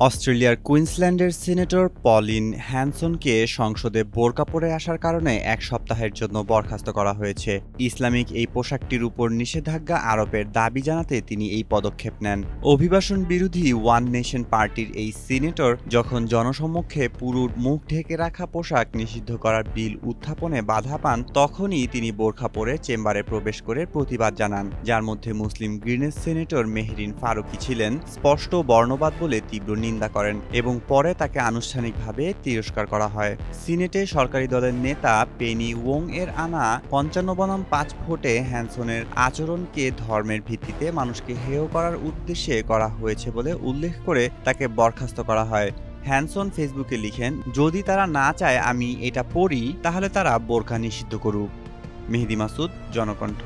অস্ট্রেলিয়ার কুইন্সল্যান্ডের senator Pauline হ্যানসনকে সংসদে বোরকা পরে আসার কারণে ১ সপ্তাহের জন্য বরখাস্ত করা হয়েছে। ইসলামিক এই পোশাকটির উপর নিষেধাজ্ঞা আরোপের দাবি জানাতে তিনি এই পদক্ষেপ নেন। অভিবাসন বিরোধী ওয়ান নেশন পার্টির এই সিনেটর যখন জনসম্মুখে পুরো মুখ ঢেকে রাখা পোশাক নিষিদ্ধ করার বিল উত্থাপনে বাধা পান, তখনই তিনি বোরখা পরে চেম্বারে প্রবেশ করে প্রতিবাদ জানান, যার মধ্যে মুসলিম গ্রিনের সিনেটর মেহরিন ফারুকি ছিলেন। স্পষ্ট বর্ণবাদ বলে তীব্র নিন্দা করেন এবং পরে তাকে আনুষ্ঠানিকভাবে তিরস্কার করা হয়। সিনেটে সরকারি দলের নেতা পেনি ওং এর আনা ৫৫ বনাম ৫ ভোটে হ্যানসনের আচরণকে ধর্মের ভিত্তিতে মানুষকে হেয় করার উদ্দেশ্যে করা হয়েছে বলে উল্লেখ করে তাকে বরখাস্ত করা হয়। হ্যানসন ফেসবুকে লিখেন, যদি তারা না চায় আমি এটা পড়ি, তাহলে তারা বোরকা নিষিদ্ধ করুক। মেহেদী মাসুদ, জনকণ্ঠ।